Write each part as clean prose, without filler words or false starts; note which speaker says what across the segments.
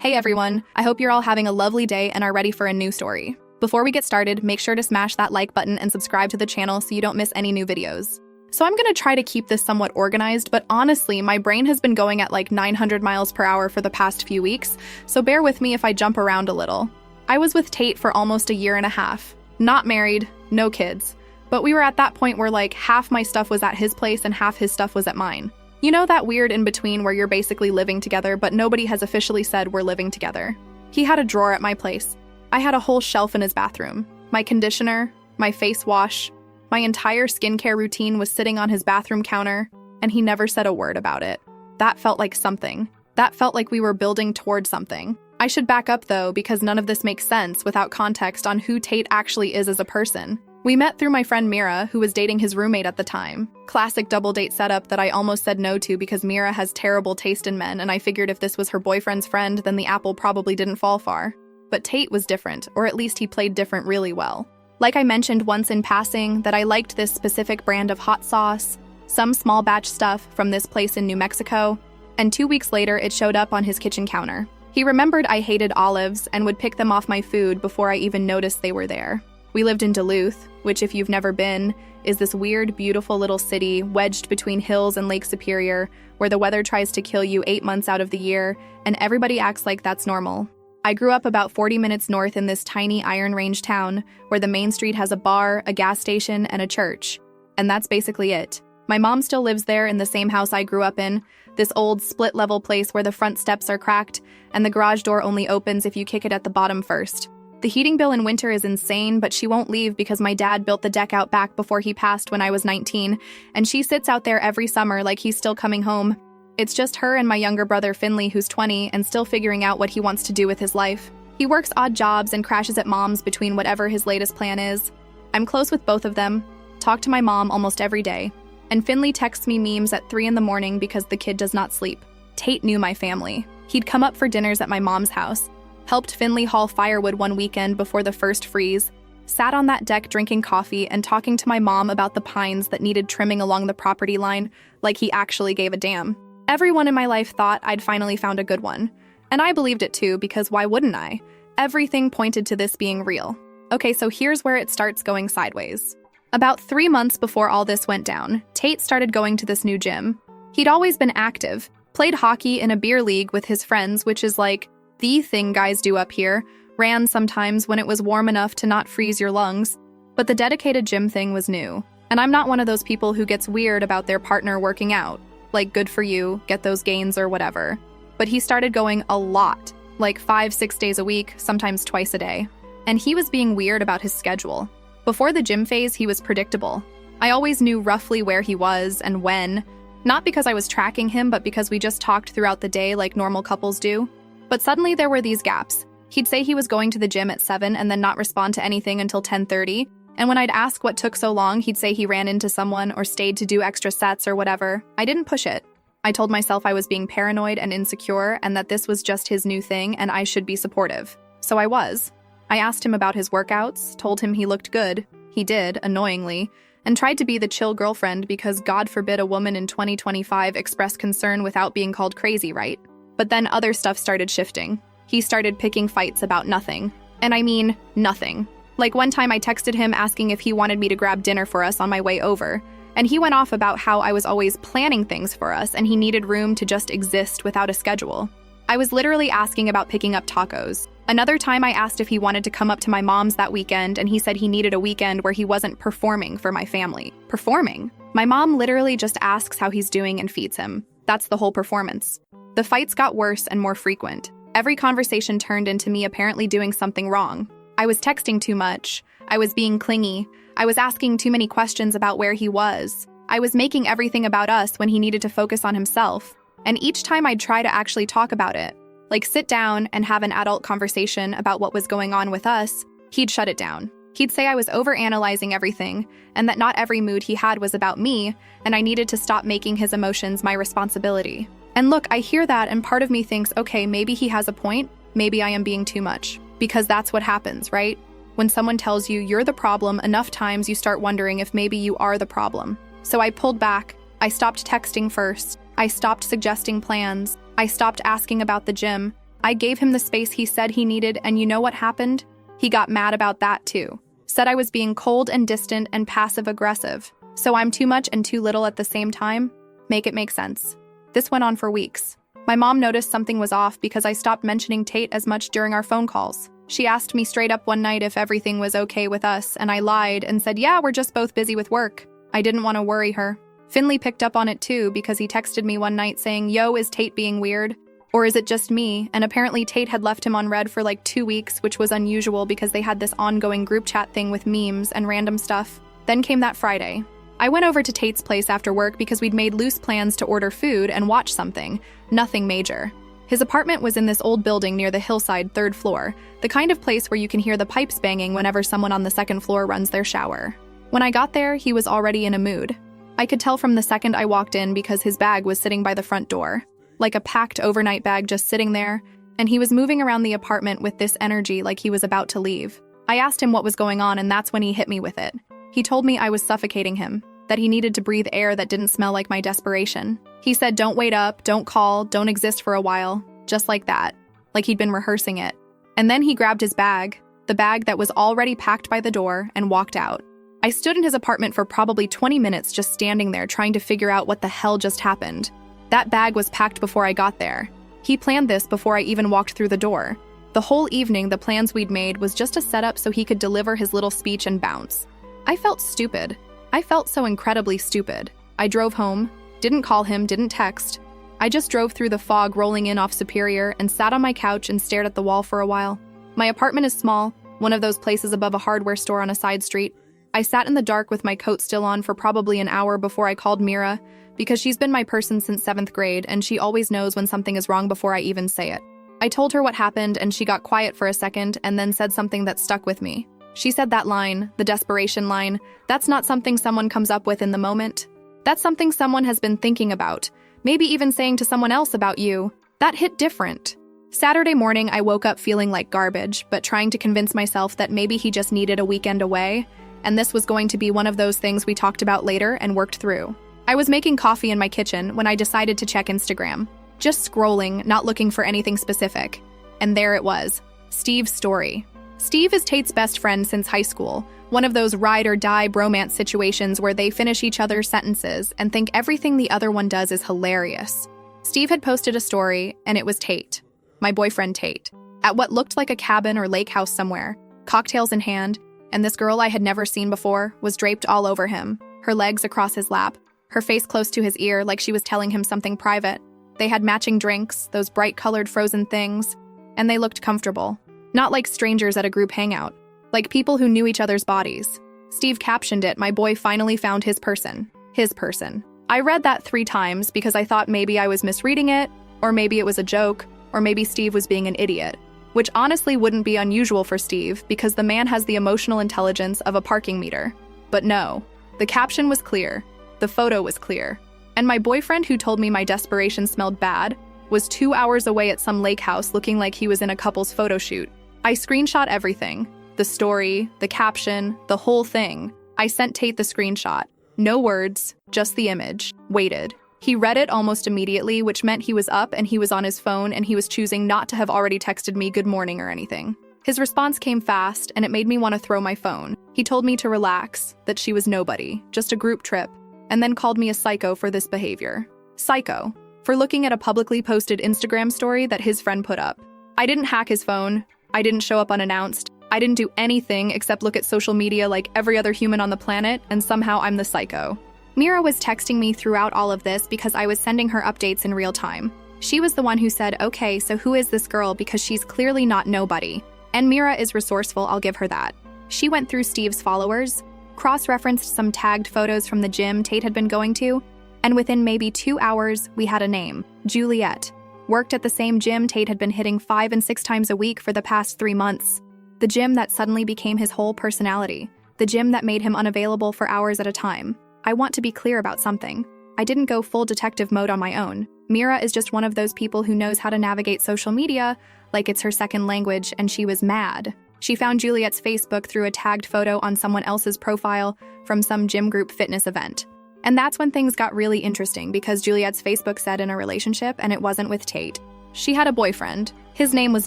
Speaker 1: Hey everyone, I hope you're all having a lovely day and are ready for a new story. Before we get started, make sure to smash that like button and subscribe to the channel so you don't miss any new videos. So I'm gonna try to keep this somewhat organized, but honestly, my brain has been going at like 900 miles per hour for the past few weeks, so bear with me if I jump around a little. I was with Tate for almost a year and a half. Not married, no kids. But we were at that point where like half my stuff was at his place and half his stuff was at mine. You know that weird in-between where you're basically living together, but nobody has officially said we're living together. He had a drawer at my place. I had a whole shelf in his bathroom. My conditioner, my face wash, my entire skincare routine was sitting on his bathroom counter, and he never said a word about it. That felt like something. That felt like we were building toward something. I should back up though, because none of this makes sense without context on who Tate actually is as a person. We met through my friend Mira, who was dating his roommate at the time. Classic double date setup that I almost said no to because Mira has terrible taste in men, and I figured if this was her boyfriend's friend, then the apple probably didn't fall far. But Tate was different, or at least he played different really well. Like I mentioned once in passing, that I liked this specific brand of hot sauce, some small batch stuff from this place in New Mexico, and 2 weeks later it showed up on his kitchen counter. He remembered I hated olives and would pick them off my food before I even noticed they were there. We lived in Duluth, which if you've never been, is this weird, beautiful little city wedged between hills and Lake Superior, where the weather tries to kill you 8 months out of the year, and everybody acts like that's normal. I grew up about 40 minutes north in this tiny Iron Range town, where the main street has a bar, a gas station, and a church. And that's basically it. My mom still lives there in the same house I grew up in, this old split-level place where the front steps are cracked, and the garage door only opens if you kick it at the bottom first. The heating bill in winter is insane, but she won't leave because my dad built the deck out back before he passed when I was 19, and she sits out there every summer like he's still coming home. It's just her and my younger brother Finley, who's 20 and still figuring out what he wants to do with his life. He works odd jobs and crashes at mom's between whatever his latest plan is. I'm close with both of them, talk to my mom almost every day, and Finley texts me memes at 3 in the morning because the kid does not sleep. Tate knew my family. He'd come up for dinners at my mom's house, helped Finley haul firewood one weekend before the first freeze, sat on that deck drinking coffee and talking to my mom about the pines that needed trimming along the property line like he actually gave a damn. Everyone in my life thought I'd finally found a good one. And I believed it too, because why wouldn't I? Everything pointed to this being real. Okay, so here's where it starts going sideways. About 3 months before all this went down, Tate started going to this new gym. He'd always been active, played hockey in a beer league with his friends, which is like the thing guys do up here, ran sometimes when it was warm enough to not freeze your lungs. But the dedicated gym thing was new. And I'm not one of those people who gets weird about their partner working out. Like, good for you, get those gains or whatever. But he started going a lot, like 5-6 days a week, sometimes twice a day. And he was being weird about his schedule. Before the gym phase, he was predictable. I always knew roughly where he was and when, not because I was tracking him, but because we just talked throughout the day like normal couples do. But suddenly there were these gaps. He'd say he was going to the gym at 7 and then not respond to anything until 10:30. And when I'd ask what took so long, he'd say he ran into someone or stayed to do extra sets or whatever. I didn't push it. I told myself I was being paranoid and insecure and that this was just his new thing and I should be supportive. So I was. I asked him about his workouts, told him he looked good. He did, annoyingly, and tried to be the chill girlfriend because God forbid a woman in 2025 express concern without being called crazy, right? But then other stuff started shifting. He started picking fights about nothing. And I mean, nothing. Like one time I texted him asking if he wanted me to grab dinner for us on my way over, and he went off about how I was always planning things for us and he needed room to just exist without a schedule. I was literally asking about picking up tacos. Another time I asked if he wanted to come up to my mom's that weekend, and he said he needed a weekend where he wasn't performing for my family. Performing? My mom literally just asks how he's doing and feeds him. That's the whole performance. The fights got worse and more frequent. Every conversation turned into me apparently doing something wrong. I was texting too much. I was being clingy. I was asking too many questions about where he was. I was making everything about us when he needed to focus on himself. And each time I'd try to actually talk about it, like sit down and have an adult conversation about what was going on with us, he'd shut it down. He'd say I was overanalyzing everything, and that not every mood he had was about me, and I needed to stop making his emotions my responsibility. And look, I hear that, and part of me thinks, okay, maybe he has a point, maybe I am being too much. Because that's what happens, right? When someone tells you you're the problem, enough times you start wondering if maybe you are the problem. So I pulled back. I stopped texting first. I stopped suggesting plans. I stopped asking about the gym. I gave him the space he said he needed, and you know what happened? He got mad about that too. Said I was being cold and distant and passive-aggressive. So I'm too much and too little at the same time? Make it make sense. This went on for weeks. My mom noticed something was off because I stopped mentioning Tate as much during our phone calls. She asked me straight up one night if everything was okay with us, and I lied and said, yeah, we're just both busy with work. I didn't want to worry her. Finley picked up on it too because he texted me one night saying, yo, is Tate being weird? Or is it just me? And apparently Tate had left him on red for like 2 weeks, which was unusual because they had this ongoing group chat thing with memes and random stuff. Then came that Friday. I went over to Tate's place after work because we'd made loose plans to order food and watch something. Nothing major. His apartment was in this old building near the hillside 3rd floor, the kind of place where you can hear the pipes banging whenever someone on the 2nd floor runs their shower. When I got there, he was already in a mood. I could tell from the second I walked in because his bag was sitting by the front door, like a packed overnight bag just sitting there, and he was moving around the apartment with this energy like he was about to leave. I asked him what was going on, and that's when he hit me with it. He told me I was suffocating him, that he needed to breathe air that didn't smell like my desperation. He said, don't wait up, don't call, don't exist for a while, just like that, like he'd been rehearsing it. And then he grabbed his bag, the bag that was already packed by the door, and walked out. I stood in his apartment for probably 20 minutes just standing there trying to figure out what the hell just happened. That bag was packed before I got there. He planned this before I even walked through the door. The whole evening, the plans we'd made was just a setup so he could deliver his little speech and bounce. I felt stupid. I felt so incredibly stupid. I drove home, didn't call him, didn't text. I just drove through the fog rolling in off Superior and sat on my couch and stared at the wall for a while. My apartment is small, one of those places above a hardware store on a side street. I sat in the dark with my coat still on for probably an hour before I called Mira, because she's been my person since 7th grade and she always knows when something is wrong before I even say it. I told her what happened and she got quiet for a second and then said something that stuck with me. She said that line, the desperation line, that's not something someone comes up with in the moment. That's something someone has been thinking about, maybe even saying to someone else about you. That hit different. Saturday morning, I woke up feeling like garbage, but trying to convince myself that maybe he just needed a weekend away, and this was going to be one of those things we talked about later and worked through. I was making coffee in my kitchen when I decided to check Instagram. Just scrolling, not looking for anything specific. And there it was, Steve's story. Steve is Tate's best friend since high school, one of those ride-or-die bromance situations where they finish each other's sentences and think everything the other one does is hilarious. Steve had posted a story, and it was Tate, my boyfriend Tate, at what looked like a cabin or lake house somewhere, cocktails in hand, and this girl I had never seen before was draped all over him, her legs across his lap, her face close to his ear like she was telling him something private. They had matching drinks, those bright-colored frozen things, and they looked comfortable. Not like strangers at a group hangout, like people who knew each other's bodies. Steve captioned it, "My boy finally found his person." His person. I read that 3 times because I thought maybe I was misreading it, or maybe it was a joke, or maybe Steve was being an idiot. Which honestly wouldn't be unusual for Steve because the man has the emotional intelligence of a parking meter. But no, the caption was clear, the photo was clear, and my boyfriend who told me my desperation smelled bad was 2 hours away at some lake house looking like he was in a couple's photo shoot. I screenshot everything, the story, the caption, the whole thing. I sent Tate the screenshot. No words, just the image. Waited. He read it almost immediately, which meant he was up and he was on his phone and he was choosing not to have already texted me good morning or anything. His response came fast and it made me want to throw my phone. He told me to relax, that she was nobody, just a group trip, and then called me a psycho for this behavior. Psycho. For looking at a publicly posted Instagram story that his friend put up. I didn't hack his phone. I didn't show up unannounced. I didn't do anything except look at social media like every other human on the planet, and somehow I'm the psycho. Mira was texting me throughout all of this because I was sending her updates in real time. She was the one who said, okay, so who is this girl because she's clearly not nobody. And Mira is resourceful, I'll give her that. She went through Steve's followers, cross-referenced some tagged photos from the gym Tate had been going to, and within maybe 2 hours, we had a name, Juliet. Worked at the same gym Tate had been hitting 5 and 6 times a week for the past 3 months. The gym that suddenly became his whole personality. The gym that made him unavailable for hours at a time. I want to be clear about something. I didn't go full detective mode on my own. Mira is just one of those people who knows how to navigate social media like it's her second language, and she was mad. She found Juliet's Facebook through a tagged photo on someone else's profile from some gym group fitness event. And that's when things got really interesting because Juliet's Facebook said in a relationship and it wasn't with Tate. She had a boyfriend. His name was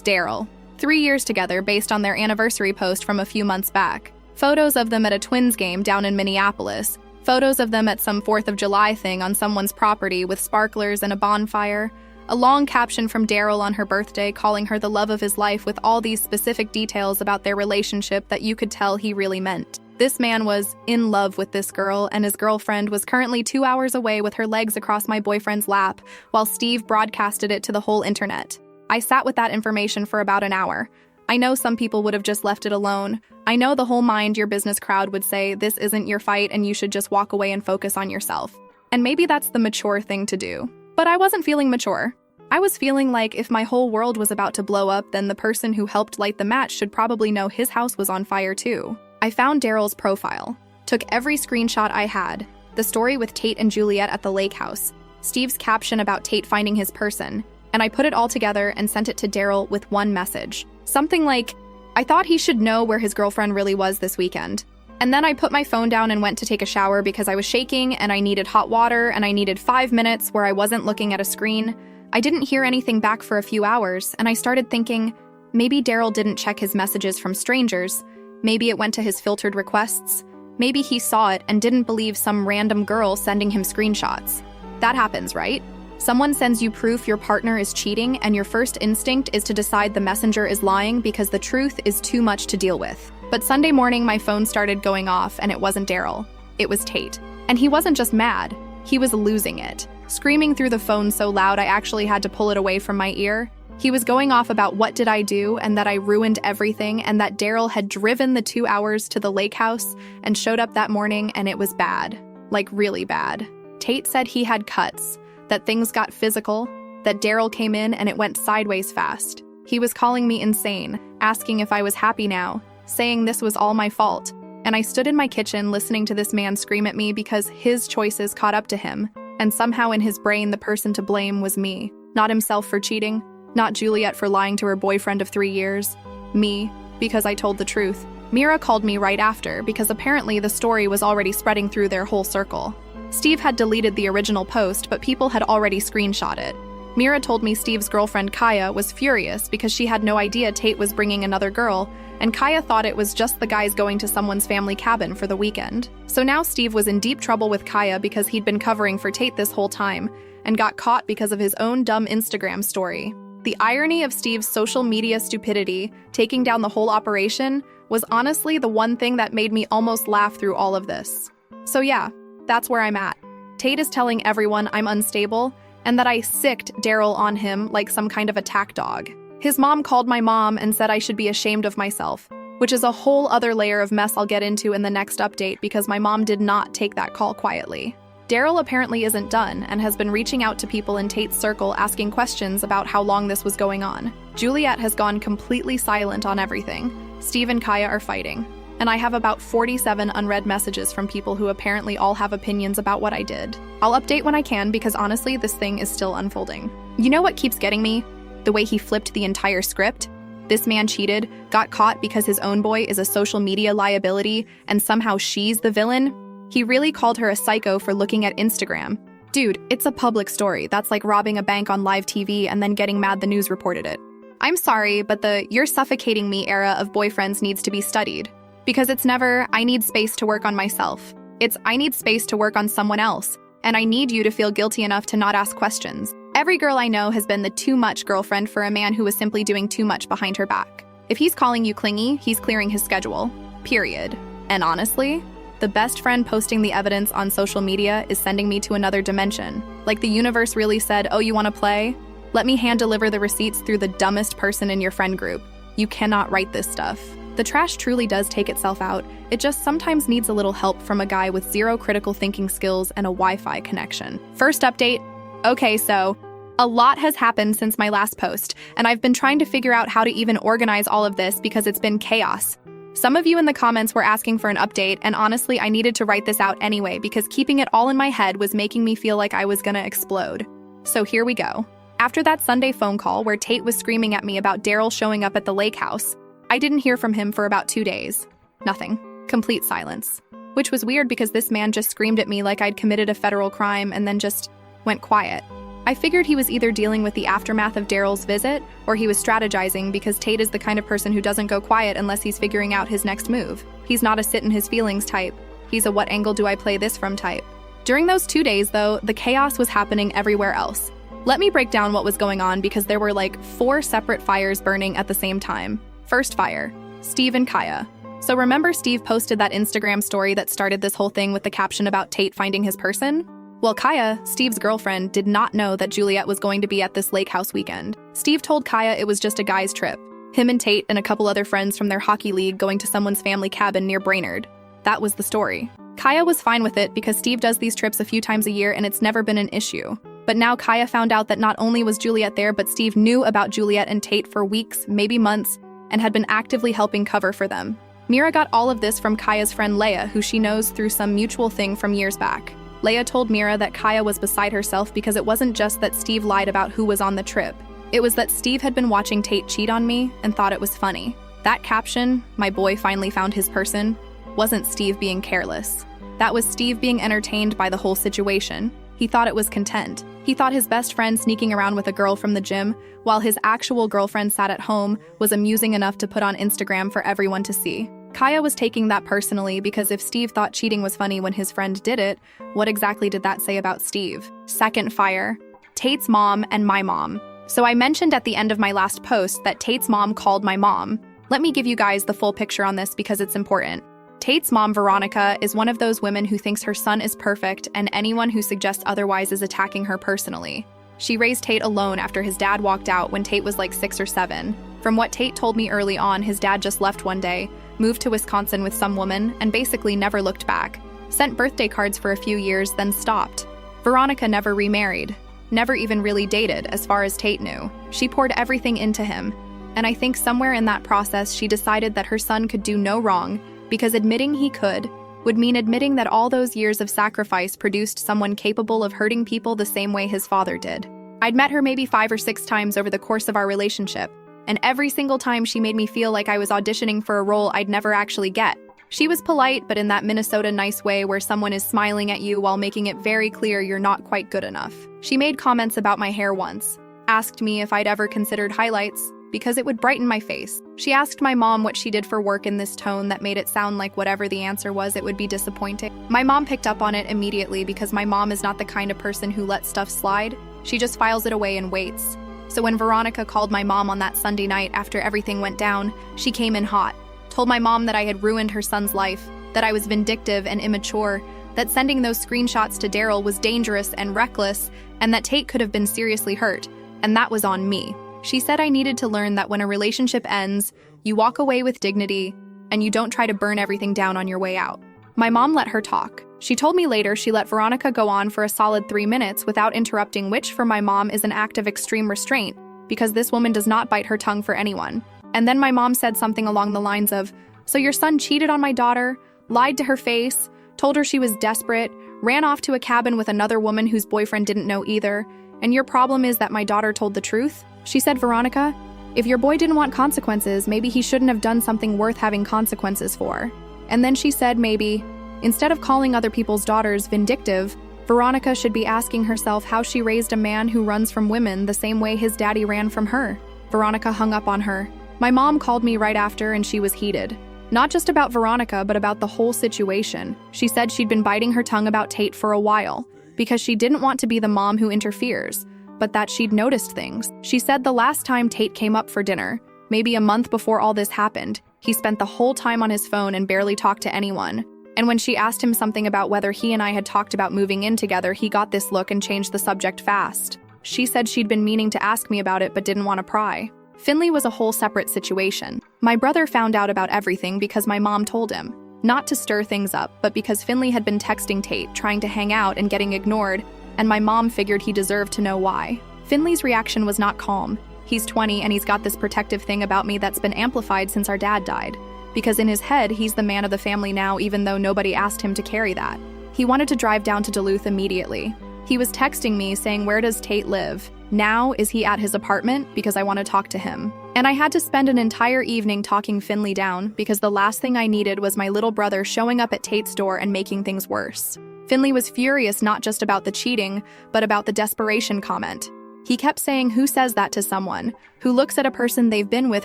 Speaker 1: Daryl. 3 years together based on their anniversary post from a few months back. Photos of them at a Twins game down in Minneapolis. Photos of them at some 4th of July thing on someone's property with sparklers and a bonfire. A long caption from Daryl on her birthday calling her the love of his life with all these specific details about their relationship that you could tell he really meant. This man was in love with this girl, and his girlfriend was currently 2 hours away with her legs across my boyfriend's lap, while Steve broadcasted it to the whole internet. I sat with that information for about an hour. I know some people would have just left it alone. I know the whole mind your business crowd would say this isn't your fight and you should just walk away and focus on yourself. And maybe that's the mature thing to do. But I wasn't feeling mature. I was feeling like if my whole world was about to blow up, then the person who helped light the match should probably know his house was on fire too. I found Daryl's profile, took every screenshot I had, the story with Tate and Juliet at the lake house, Steve's caption about Tate finding his person, and I put it all together and sent it to Daryl with one message. Something like, I thought he should know where his girlfriend really was this weekend. And then I put my phone down and went to take a shower because I was shaking and I needed hot water and I needed 5 minutes where I wasn't looking at a screen. I didn't hear anything back for a few hours, and I started thinking, maybe Daryl didn't check his messages from strangers. Maybe it went to his filtered requests. Maybe he saw it and didn't believe some random girl sending him screenshots. That happens, right? Someone sends you proof your partner is cheating, and your first instinct is to decide the messenger is lying because the truth is too much to deal with. But Sunday morning, my phone started going off, and it wasn't Daryl. It was Tate. And he wasn't just mad. He was losing it. Screaming through the phone so loud I actually had to pull it away from my ear. He was going off about what did I do and that I ruined everything and that Daryl had driven the 2 hours to the lake house and showed up that morning and it was bad. Like really bad. Tate said he had cuts, that things got physical, that Daryl came in and it went sideways fast. He was calling me insane, asking if I was happy now, saying this was all my fault. And I stood in my kitchen listening to this man scream at me because his choices caught up to him. And somehow in his brain, the person to blame was me. Not himself for cheating, not Juliet for lying to her boyfriend of 3 years. Me, because I told the truth. Mira called me right after because apparently the story was already spreading through their whole circle. Steve had deleted the original post, but people had already screenshot it. Mira told me Steve's girlfriend Kaya was furious because she had no idea Tate was bringing another girl, and Kaya thought it was just the guys going to someone's family cabin for the weekend. So now Steve was in deep trouble with Kaya because he'd been covering for Tate this whole time, and got caught because of his own dumb Instagram story. The irony of Steve's social media stupidity, taking down the whole operation, was honestly the one thing that made me almost laugh through all of this. So yeah, that's where I'm at. Tate is telling everyone I'm unstable, and that I sicked Daryl on him like some kind of attack dog. His mom called my mom and said I should be ashamed of myself, which is a whole other layer of mess I'll get into in the next update because my mom did not take that call quietly. Daryl apparently isn't done and has been reaching out to people in Tate's circle asking questions about how long this was going on. Juliet has gone completely silent on everything. Steve and Kaya are fighting. And I have about 47 unread messages from people who apparently all have opinions about what I did. I'll update when I can because honestly, this thing is still unfolding. You know what keeps getting me? The way he flipped the entire script. This man cheated, got caught because his own boy is a social media liability, and somehow she's the villain. He really called her a psycho for looking at Instagram. Dude, it's a public story. That's like robbing a bank on live TV and then getting mad the news reported it. I'm sorry, but the "you're suffocating me" era of boyfriends needs to be studied. Because it's never, I need space to work on myself. It's, I need space to work on someone else. And I need you to feel guilty enough to not ask questions. Every girl I know has been the too much girlfriend for a man who was simply doing too much behind her back. If he's calling you clingy, he's clearing his schedule. Period. And honestly, the best friend posting the evidence on social media is sending me to another dimension. Like the universe really said, oh, you want to play? Let me hand deliver the receipts through the dumbest person in your friend group. You cannot write this stuff. The trash truly does take itself out. It just sometimes needs a little help from a guy with zero critical thinking skills and a Wi-Fi connection. First update. Okay, so a lot has happened since my last post, and I've been trying to figure out how to even organize all of this because it's been chaos. Some of you in the comments were asking for an update, and honestly, I needed to write this out anyway because keeping it all in my head was making me feel like I was gonna explode. So here we go. After that Sunday phone call where Tate was screaming at me about Daryl showing up at the lake house, I didn't hear from him for about 2 days. Nothing. Complete silence. Which was weird because this man just screamed at me like I'd committed a federal crime and then just went quiet. I figured he was either dealing with the aftermath of Daryl's visit, or he was strategizing because Tate is the kind of person who doesn't go quiet unless he's figuring out his next move. He's not a sit in his feelings type. He's a what angle do I play this from type. During those 2 days, though, the chaos was happening everywhere else. Let me break down what was going on because there were like 4 separate fires burning at the same time. First fire, Steve and Kaya. So remember Steve posted that Instagram story that started this whole thing with the caption about Tate finding his person? Well, Kaya, Steve's girlfriend, did not know that Juliet was going to be at this lake house weekend. Steve told Kaya it was just a guy's trip. Him and Tate and a couple other friends from their hockey league going to someone's family cabin near Brainerd. That was the story. Kaya was fine with it because Steve does these trips a few times a year and it's never been an issue. But now Kaya found out that not only was Juliet there, but Steve knew about Juliet and Tate for weeks, maybe months, and had been actively helping cover for them. Mira got all of this from Kaya's friend Leia, who she knows through some mutual thing from years back. Leia told Mira that Kaya was beside herself because it wasn't just that Steve lied about who was on the trip. It was that Steve had been watching Tate cheat on me and thought it was funny. That caption, "My boy finally found his person," wasn't Steve being careless. That was Steve being entertained by the whole situation. He thought it was content. He thought his best friend sneaking around with a girl from the gym, while his actual girlfriend sat at home, was amusing enough to put on Instagram for everyone to see. Kaya was taking that personally because if Steve thought cheating was funny when his friend did it, what exactly did that say about Steve? Second fire, Tate's mom and my mom. So I mentioned at the end of my last post that Tate's mom called my mom. Let me give you guys the full picture on this because it's important. Tate's mom, Veronica, is one of those women who thinks her son is perfect and anyone who suggests otherwise is attacking her personally. She raised Tate alone after his dad walked out when Tate was like 6 or 7. From what Tate told me early on, his dad just left one day, moved to Wisconsin with some woman, and basically never looked back. Sent birthday cards for a few years, then stopped. Veronica never remarried. Never even really dated, as far as Tate knew. She poured everything into him. And I think somewhere in that process, she decided that her son could do no wrong, because admitting he could would mean admitting that all those years of sacrifice produced someone capable of hurting people the same way his father did. I'd met her maybe 5 or 6 times over the course of our relationship, and every single time she made me feel like I was auditioning for a role I'd never actually get. She was polite, but in that Minnesota nice way where someone is smiling at you while making it very clear you're not quite good enough. She made comments about my hair once, asked me if I'd ever considered highlights, because it would brighten my face. She asked my mom what she did for work in this tone that made it sound like whatever the answer was, it would be disappointing. My mom picked up on it immediately because my mom is not the kind of person who lets stuff slide. She just files it away and waits. So when Veronica called my mom on that Sunday night after everything went down, she came in hot. Told my mom that I had ruined her son's life, that I was vindictive and immature, that sending those screenshots to Daryl was dangerous and reckless, and that Tate could have been seriously hurt, and that was on me. She said I needed to learn that when a relationship ends, you walk away with dignity, and you don't try to burn everything down on your way out. My mom let her talk. She told me later she let Veronica go on for a solid 3 minutes without interrupting, which for my mom is an act of extreme restraint, because this woman does not bite her tongue for anyone. And then my mom said something along the lines of, "So your son cheated on my daughter, lied to her face, told her she was desperate, ran off to a cabin with another woman whose boyfriend didn't know either, and your problem is that my daughter told the truth?" She said, "Veronica, if your boy didn't want consequences, maybe he shouldn't have done something worth having consequences for." And then she said maybe, instead of calling other people's daughters vindictive, Veronica should be asking herself how she raised a man who runs from women the same way his daddy ran from her. Veronica hung up on her. My mom called me right after and she was heated. Not just about Veronica, but about the whole situation. She said she'd been biting her tongue about Tate for a while, because she didn't want to be the mom who interferes, but that she'd noticed things. She said the last time Tate came up for dinner, maybe a month before all this happened, he spent the whole time on his phone and barely talked to anyone. And when she asked him something about whether he and I had talked about moving in together, he got this look and changed the subject fast. She said she'd been meaning to ask me about it but didn't want to pry. Finley was a whole separate situation. My brother found out about everything because my mom told him. Not to stir things up, but because Finley had been texting Tate, trying to hang out and getting ignored, and my mom figured he deserved to know why. Finley's reaction was not calm. He's 20 and he's got this protective thing about me that's been amplified since our dad died. Because in his head, he's the man of the family now, even though nobody asked him to carry that. He wanted to drive down to Duluth immediately. He was texting me saying, "Where does Tate live? Now, is he at his apartment? Because I want to talk to him." And I had to spend an entire evening talking Finley down because the last thing I needed was my little brother showing up at Tate's door and making things worse. Finley was furious not just about the cheating, but about the desperation comment. He kept saying, who says that to someone who looks at a person they've been with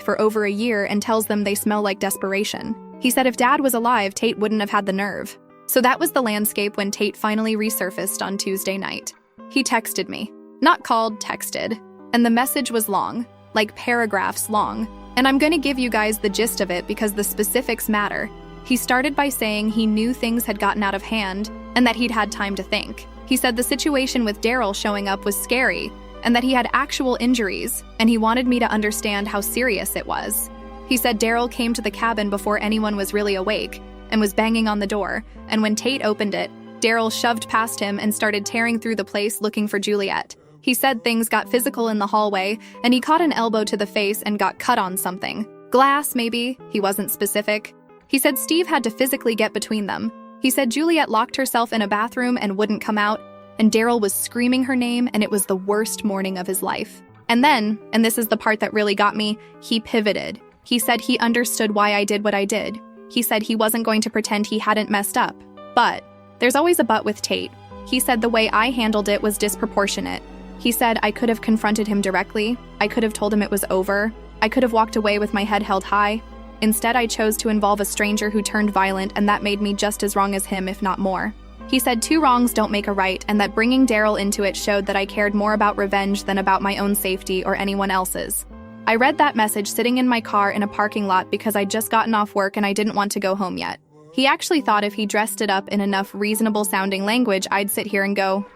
Speaker 1: for over a year and tells them they smell like desperation? He said if Dad was alive, Tate wouldn't have had the nerve. So that was the landscape when Tate finally resurfaced on Tuesday night. He texted me. Not called, texted. And the message was long, like paragraphs long. And I'm gonna give you guys the gist of it because the specifics matter. He started by saying he knew things had gotten out of hand and that he'd had time to think. He said the situation with Daryl showing up was scary and that he had actual injuries, and he wanted me to understand how serious it was. He said Daryl came to the cabin before anyone was really awake and was banging on the door, and when Tate opened it, Daryl shoved past him and started tearing through the place looking for Juliet. He said things got physical in the hallway, and he caught an elbow to the face and got cut on something. Glass, maybe? He wasn't specific. He said Steve had to physically get between them. He said Juliet locked herself in a bathroom and wouldn't come out, and Daryl was screaming her name, and it was the worst morning of his life. And then, and this is the part that really got me, he pivoted. He said he understood why I did what I did. He said he wasn't going to pretend he hadn't messed up. But there's always a but with Tate. He said the way I handled it was disproportionate. He said I could have confronted him directly. I could have told him it was over. I could have walked away with my head held high. Instead, I chose to involve a stranger who turned violent, and that made me just as wrong as him, if not more. He said 2 wrongs don't make a right, and that bringing Daryl into it showed that I cared more about revenge than about my own safety or anyone else's. I read that message sitting in my car in a parking lot because I'd just gotten off work and I didn't want to go home yet. He actually thought if he dressed it up in enough reasonable-sounding language, I'd sit here and go,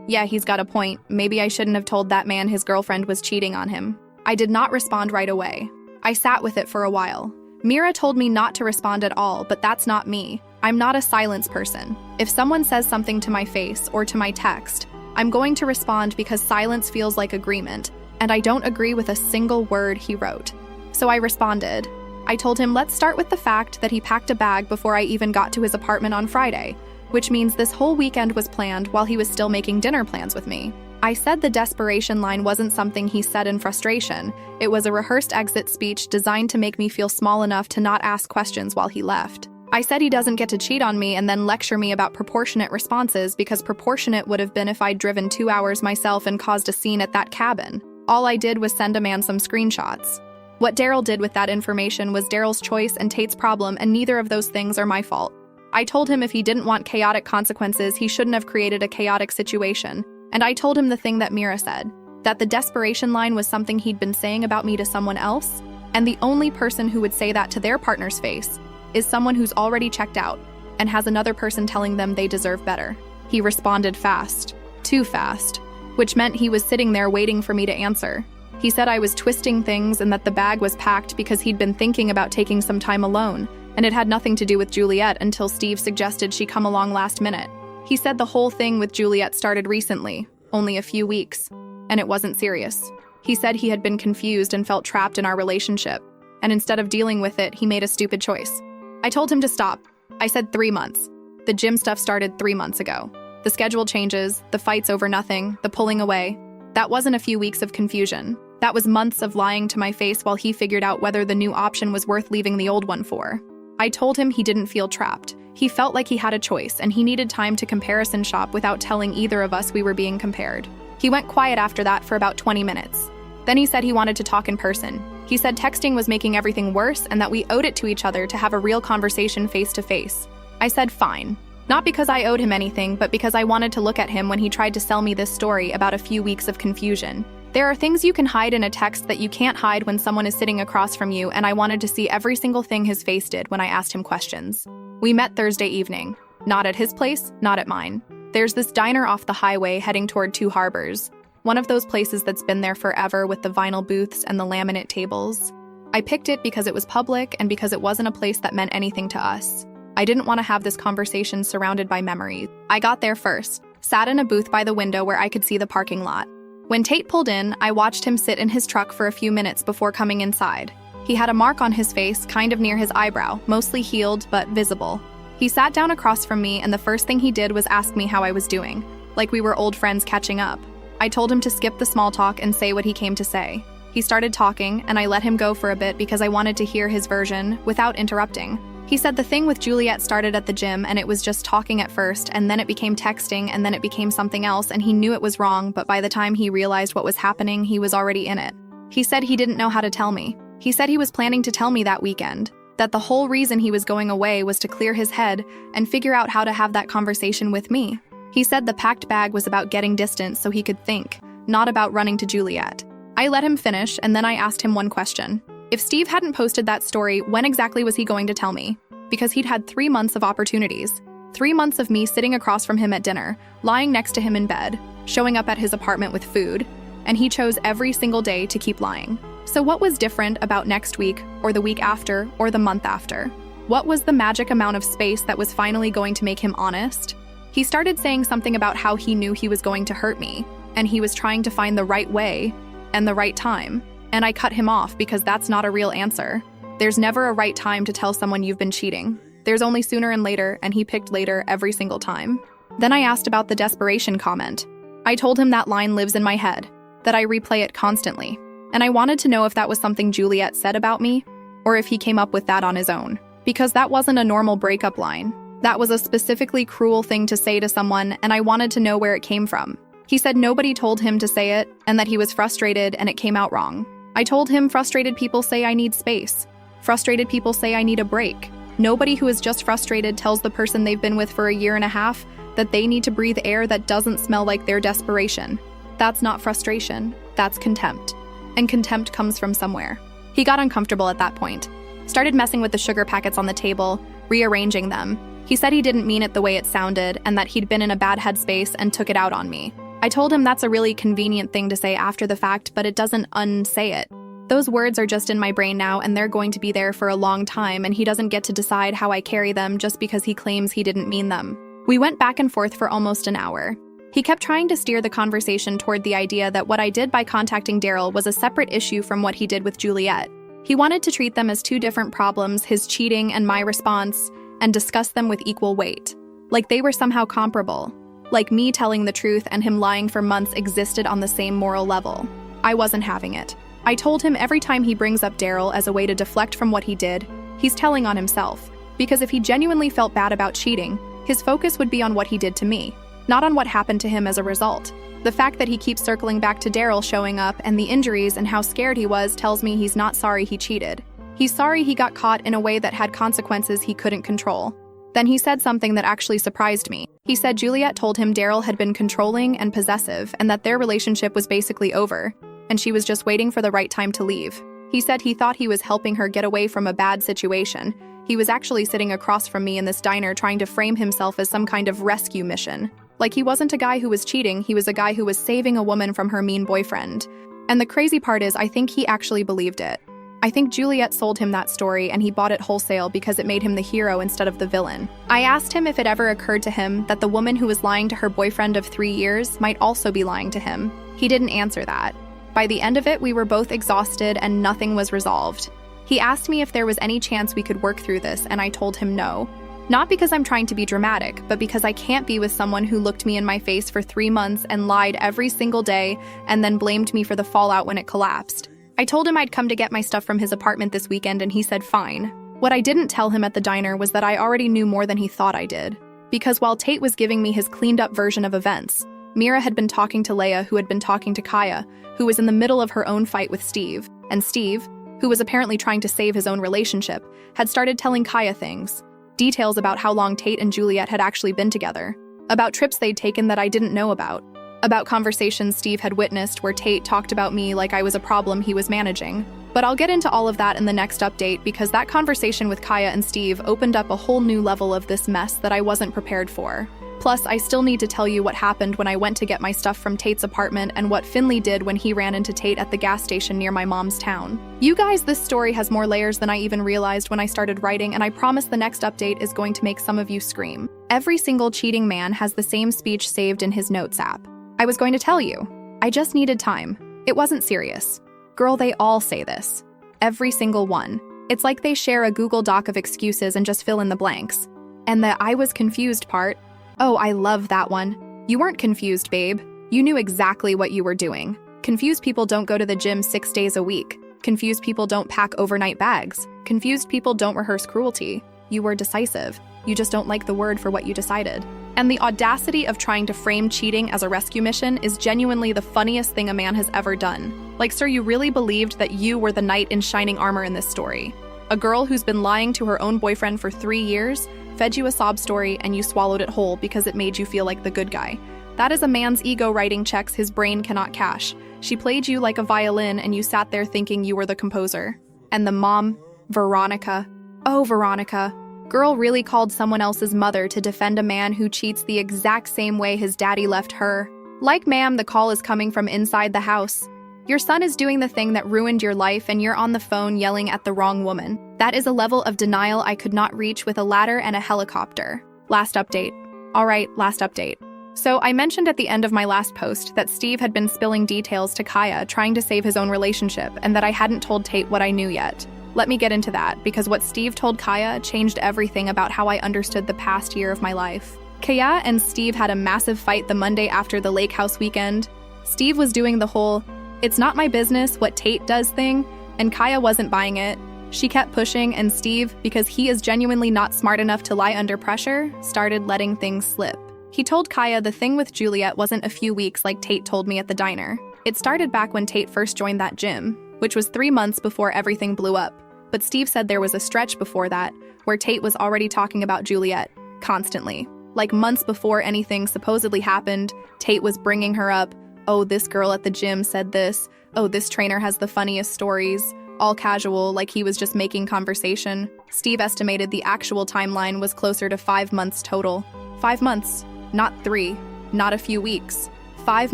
Speaker 1: yeah, he's got a point. Maybe I shouldn't have told that man his girlfriend was cheating on him. I did not respond right away. I sat with it for a while. Mira told me not to respond at all, but that's not me. I'm not a silence person. If someone says something to my face or to my text, I'm going to respond because silence feels like agreement, and I don't agree with a single word he wrote. So I responded. I told him let's start with the fact that he packed a bag before I even got to his apartment on Friday, which means this whole weekend was planned while he was still making dinner plans with me. I said the desperation line wasn't something he said in frustration. It was a rehearsed exit speech designed to make me feel small enough to not ask questions while he left. I said he doesn't get to cheat on me and then lecture me about proportionate responses because proportionate would have been if I'd driven 2 hours myself and caused a scene at that cabin. All I did was send a man some screenshots. What Daryl did with that information was Daryl's choice and Tate's problem, and neither of those things are my fault. I told him if he didn't want chaotic consequences, he shouldn't have created a chaotic situation. And I told him the thing that Mira said, that the desperation line was something he'd been saying about me to someone else, and the only person who would say that to their partner's face is someone who's already checked out and has another person telling them they deserve better. He responded fast, too fast, which meant he was sitting there waiting for me to answer. He said I was twisting things and that the bag was packed because he'd been thinking about taking some time alone, and it had nothing to do with Juliet until Steve suggested she come along last minute. He said the whole thing with Juliet started recently, only a few weeks, and it wasn't serious. He said he had been confused and felt trapped in our relationship, and instead of dealing with it, he made a stupid choice. I told him to stop. I said 3 months. The gym stuff started 3 months ago. The schedule changes, the fights over nothing, the pulling away. That wasn't a few weeks of confusion. That was months of lying to my face while he figured out whether the new option was worth leaving the old one for. I told him he didn't feel trapped. He felt like he had a choice, and he needed time to comparison shop without telling either of us we were being compared. He went quiet after that for about 20 minutes. Then he said he wanted to talk in person. He said texting was making everything worse and that we owed it to each other to have a real conversation face to face. I said fine. Not because I owed him anything, but because I wanted to look at him when he tried to sell me this story about a few weeks of confusion. There are things you can hide in a text that you can't hide when someone is sitting across from you, and I wanted to see every single thing his face did when I asked him questions. We met Thursday evening. Not at his place, not at mine. There's this diner off the highway heading toward Two Harbors. One of those places that's been there forever with the vinyl booths and the laminate tables. I picked it because it was public and because it wasn't a place that meant anything to us. I didn't want to have this conversation surrounded by memories. I got there first, sat in a booth by the window where I could see the parking lot. When Tate pulled in, I watched him sit in his truck for a few minutes before coming inside. He had a mark on his face, kind of near his eyebrow, mostly healed but visible. He sat down across from me, and the first thing he did was ask me how I was doing, like we were old friends catching up. I told him to skip the small talk and say what he came to say. He started talking, and I let him go for a bit because I wanted to hear his version without interrupting. He said the thing with Juliet started at the gym and it was just talking at first, and then it became texting, and then it became something else, and he knew it was wrong, but by the time he realized what was happening, he was already in it. He said he didn't know how to tell me. He said he was planning to tell me that weekend, that the whole reason he was going away was to clear his head and figure out how to have that conversation with me. He said the packed bag was about getting distance so he could think, not about running to Juliet. I let him finish, and then I asked him one question. If Steve hadn't posted that story, when exactly was he going to tell me? Because he'd had 3 months of opportunities. 3 months of me sitting across from him at dinner, lying next to him in bed, showing up at his apartment with food, and he chose every single day to keep lying. So what was different about next week, or the week after, or the month after? What was the magic amount of space that was finally going to make him honest? He started saying something about how he knew he was going to hurt me, and he was trying to find the right way and the right time. And I cut him off because that's not a real answer. There's never a right time to tell someone you've been cheating. There's only sooner and later, and he picked later every single time. Then I asked about the desperation comment. I told him that line lives in my head, that I replay it constantly. And I wanted to know if that was something Juliet said about me, or if he came up with that on his own. Because that wasn't a normal breakup line. That was a specifically cruel thing to say to someone, and I wanted to know where it came from. He said nobody told him to say it, and that he was frustrated and it came out wrong. I told him frustrated people say I need space. Frustrated people say I need a break. Nobody who is just frustrated tells the person they've been with for a year and a half that they need to breathe air that doesn't smell like their desperation. That's not frustration, that's contempt. And contempt comes from somewhere. He got uncomfortable at that point. Started messing with the sugar packets on the table, rearranging them. He said he didn't mean it the way it sounded and that he'd been in a bad headspace and took it out on me. I told him that's a really convenient thing to say after the fact, but it doesn't unsay it. Those words are just in my brain now, and they're going to be there for a long time, and he doesn't get to decide how I carry them just because he claims he didn't mean them. We went back and forth for almost an hour. He kept trying to steer the conversation toward the idea that what I did by contacting Daryl was a separate issue from what he did with Juliet. He wanted to treat them as two different problems, his cheating and my response, and discuss them with equal weight. Like they were somehow comparable. Like me telling the truth and him lying for months existed on the same moral level. I wasn't having it. I told him every time he brings up Daryl as a way to deflect from what he did, he's telling on himself. Because if he genuinely felt bad about cheating, his focus would be on what he did to me, not on what happened to him as a result. The fact that he keeps circling back to Daryl showing up and the injuries and how scared he was tells me he's not sorry he cheated. He's sorry he got caught in a way that had consequences he couldn't control. Then he said something that actually surprised me. He said Juliet told him Daryl had been controlling and possessive and that their relationship was basically over, and she was just waiting for the right time to leave. He said he thought he was helping her get away from a bad situation. He was actually sitting across from me in this diner trying to frame himself as some kind of rescue mission. Like he wasn't a guy who was cheating, he was a guy who was saving a woman from her mean boyfriend. And the crazy part is I think he actually believed it. I think Juliet sold him that story and he bought it wholesale because it made him the hero instead of the villain. I asked him if it ever occurred to him that the woman who was lying to her boyfriend of 3 years might also be lying to him. He didn't answer that. By the end of it, we were both exhausted and nothing was resolved. He asked me if there was any chance we could work through this, and I told him no. Not because I'm trying to be dramatic, but because I can't be with someone who looked me in my face for 3 months and lied every single day and then blamed me for the fallout when it collapsed. I told him I'd come to get my stuff from his apartment this weekend and he said fine. What I didn't tell him at the diner was that I already knew more than he thought I did. Because while Tate was giving me his cleaned up version of events, Mira had been talking to Leia, who had been talking to Kaya, who was in the middle of her own fight with Steve, and Steve, who was apparently trying to save his own relationship, had started telling Kaya things. Details about how long Tate and Juliet had actually been together. About trips they'd taken that I didn't know about. About conversations Steve had witnessed where Tate talked about me like I was a problem he was managing. But I'll get into all of that in the next update because that conversation with Kaya and Steve opened up a whole new level of this mess that I wasn't prepared for. Plus, I still need to tell you what happened when I went to get my stuff from Tate's apartment and what Finley did when he ran into Tate at the gas station near my mom's town. You guys, this story has more layers than I even realized when I started writing, and I promise the next update is going to make some of you scream. Every single cheating man has the same speech saved in his notes app. I was going to tell you. I just needed time. It wasn't serious. Girl, they all say this. Every single one. It's like they share a Google Doc of excuses and just fill in the blanks. And the I was confused part, oh, I love that one. You weren't confused, babe. You knew exactly what you were doing. Confused people don't go to the gym 6 days a week. Confused people don't pack overnight bags. Confused people don't rehearse cruelty. You were decisive. You just don't like the word for what you decided. And the audacity of trying to frame cheating as a rescue mission is genuinely the funniest thing a man has ever done. Like, sir, you really believed that you were the knight in shining armor in this story. A girl who's been lying to her own boyfriend for 3 years fed you a sob story and you swallowed it whole because it made you feel like the good guy. That is a man's ego writing checks his brain cannot cash. She played you like a violin and you sat there thinking you were the composer. And the mom, Veronica. Oh, Veronica. Girl really called someone else's mother to defend a man who cheats the exact same way his daddy left her. Like, ma'am, the call is coming from inside the house. Your son is doing the thing that ruined your life and you're on the phone yelling at the wrong woman. That is a level of denial I could not reach with a ladder and a helicopter. Last update. All right, last update. So I mentioned at the end of my last post that Steve had been spilling details to Kaya trying to save his own relationship and that I hadn't told Tate what I knew yet. Let me get into that, because what Steve told Kaya changed everything about how I understood the past year of my life. Kaya and Steve had a massive fight the Monday after the lake house weekend. Steve was doing the whole, "It's not my business what Tate does" thing, and Kaya wasn't buying it. She kept pushing, and Steve, because he is genuinely not smart enough to lie under pressure, started letting things slip. He told Kaya the thing with Juliet wasn't a few weeks like Tate told me at the diner. It started back when Tate first joined that gym, which was 3 months before everything blew up. But Steve said there was a stretch before that, where Tate was already talking about Juliet, constantly. Like months before anything supposedly happened, Tate was bringing her up. "Oh, this girl at the gym said this. Oh, this trainer has the funniest stories." All casual, like he was just making conversation. Steve estimated the actual timeline was closer to 5 months total. 5 months, not 3, not a few weeks. 5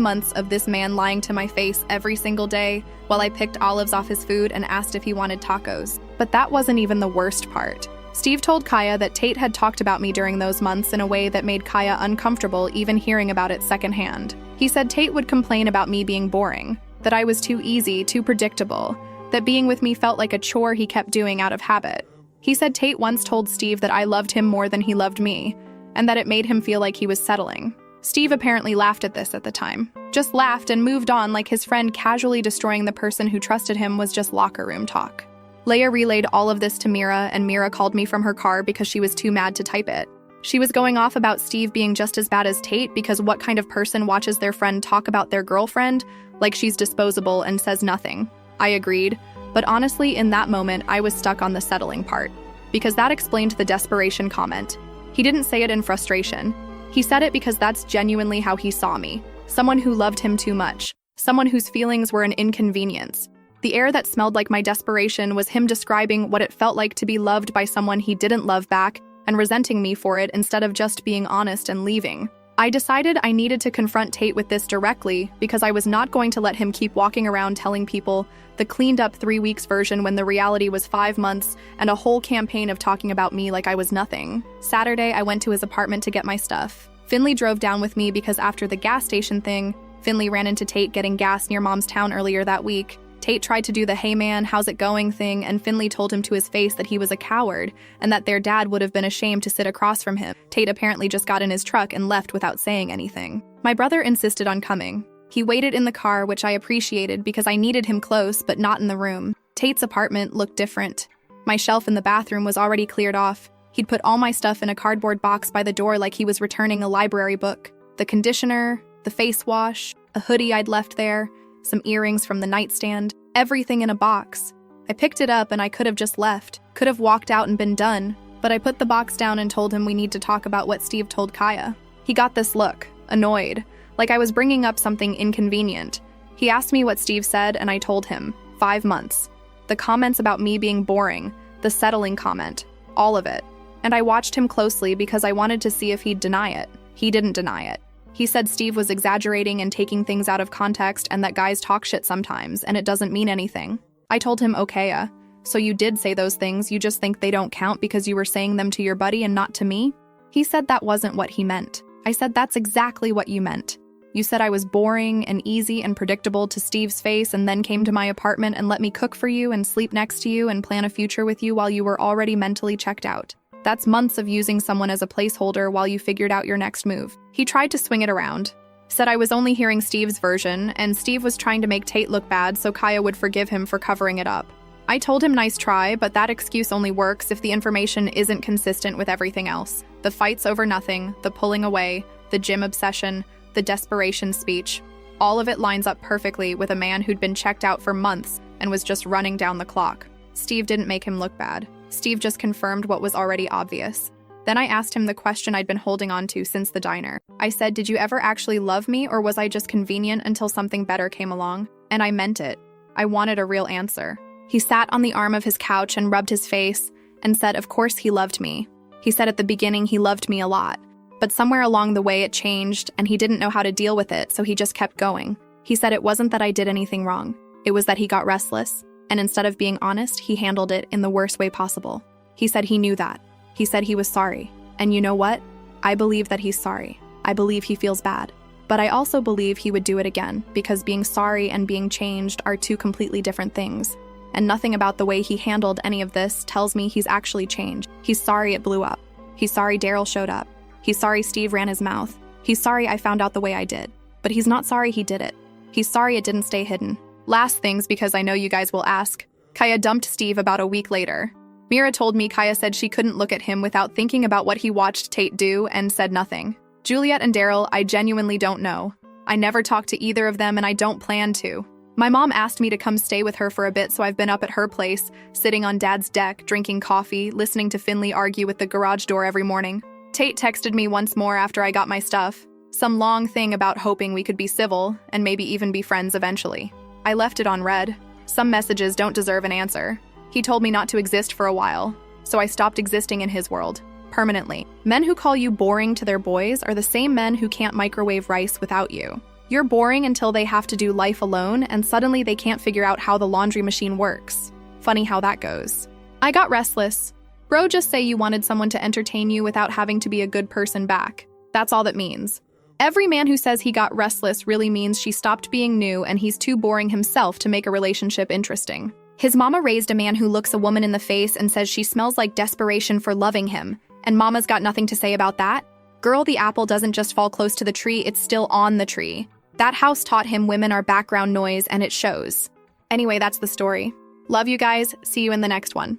Speaker 1: months of this man lying to my face every single day while I picked olives off his food and asked if he wanted tacos. But that wasn't even the worst part. Steve told Kaya that Tate had talked about me during those months in a way that made Kaya uncomfortable even hearing about it secondhand. He said Tate would complain about me being boring, that I was too easy, too predictable, that being with me felt like a chore he kept doing out of habit. He said Tate once told Steve that I loved him more than he loved me, and that it made him feel like he was settling. Steve apparently laughed at this at the time. Just laughed and moved on like his friend casually destroying the person who trusted him was just locker room talk. Leia relayed all of this to Mira, and Mira called me from her car because she was too mad to type it. She was going off about Steve being just as bad as Tate because what kind of person watches their friend talk about their girlfriend like she's disposable and says nothing? I agreed, but honestly, in that moment, I was stuck on the settling part, because that explained the desperation comment. He didn't say it in frustration. He said it because that's genuinely how he saw me. Someone who loved him too much. Someone whose feelings were an inconvenience. The air that smelled like my desperation was him describing what it felt like to be loved by someone he didn't love back and resenting me for it instead of just being honest and leaving. I decided I needed to confront Tate with this directly because I was not going to let him keep walking around telling people the cleaned up 3 weeks version when the reality was 5 months and a whole campaign of talking about me like I was nothing. Saturday, I went to his apartment to get my stuff. Finley drove down with me because after the gas station thing, Finley ran into Tate getting gas near Mom's town earlier that week. Tate tried to do the "hey man, how's it going" thing, and Finley told him to his face that he was a coward and that their dad would have been ashamed to sit across from him. Tate apparently just got in his truck and left without saying anything. My brother insisted on coming. He waited in the car, which I appreciated because I needed him close, but not in the room. Tate's apartment looked different. My shelf in the bathroom was already cleared off. He'd put all my stuff in a cardboard box by the door like he was returning a library book. The conditioner, the face wash, a hoodie I'd left there, some earrings from the nightstand, everything in a box. I picked it up and I could have just left, could have walked out and been done, but I put the box down and told him we need to talk about what Steve told Kaya. He got this look, annoyed, like I was bringing up something inconvenient. He asked me what Steve said and I told him, 5 months. The comments about me being boring, the settling comment, all of it. And I watched him closely because I wanted to see if he'd deny it. He didn't deny it. He said Steve was exaggerating and taking things out of context and that guys talk shit sometimes and it doesn't mean anything. I told him, okay, so you did say those things, you just think they don't count because you were saying them to your buddy and not to me? He said that wasn't what he meant. I said that's exactly what you meant. You said I was boring and easy and predictable to Steve's face and then came to my apartment and let me cook for you and sleep next to you and plan a future with you while you were already mentally checked out. That's months of using someone as a placeholder while you figured out your next move. He tried to swing it around. Said I was only hearing Steve's version, and Steve was trying to make Tate look bad so Kaya would forgive him for covering it up. I told him nice try, but that excuse only works if the information isn't consistent with everything else. The fights over nothing, the pulling away, the gym obsession, the desperation speech. All of it lines up perfectly with a man who'd been checked out for months and was just running down the clock. Steve didn't make him look bad. Steve just confirmed what was already obvious. Then I asked him the question I'd been holding on to since the diner. I said, "Did you ever actually love me, or was I just convenient until something better came along?" And I meant it. I wanted a real answer. He sat on the arm of his couch and rubbed his face and said, "Of course he loved me." He said at the beginning he loved me a lot, but somewhere along the way it changed and he didn't know how to deal with it, so he just kept going. He said it wasn't that I did anything wrong. It was that he got restless, and instead of being honest, he handled it in the worst way possible. He said he knew that. He said he was sorry. And you know what? I believe that he's sorry. I believe he feels bad. But I also believe he would do it again, because being sorry and being changed are two completely different things. And nothing about the way he handled any of this tells me he's actually changed. He's sorry it blew up. He's sorry Daryl showed up. He's sorry Steve ran his mouth. He's sorry I found out the way I did. But he's not sorry he did it. He's sorry it didn't stay hidden. Last things, because I know you guys will ask. Kaya dumped Steve about a week later. Mira told me Kaya said she couldn't look at him without thinking about what he watched Tate do and said nothing. Juliet and Daryl, I genuinely don't know. I never talked to either of them and I don't plan to. My mom asked me to come stay with her for a bit, so I've been up at her place, sitting on Dad's deck, drinking coffee, listening to Finley argue with the garage door every morning. Tate texted me once more after I got my stuff. Some long thing about hoping we could be civil and maybe even be friends eventually. I left it on read. Some messages don't deserve an answer. He told me not to exist for a while, so I stopped existing in his world, permanently. Men who call you boring to their boys are the same men who can't microwave rice without you. You're boring until they have to do life alone, and suddenly they can't figure out how the laundry machine works. Funny how that goes. I got restless. Bro, just say you wanted someone to entertain you without having to be a good person back. That's all that means. Every man who says he got restless really means she stopped being new and he's too boring himself to make a relationship interesting. His mama raised a man who looks a woman in the face and says she smells like desperation for loving him, and mama's got nothing to say about that. Girl, the apple doesn't just fall close to the tree, it's still on the tree. That house taught him women are background noise, and it shows. Anyway, that's the story. Love you guys. See you in the next one.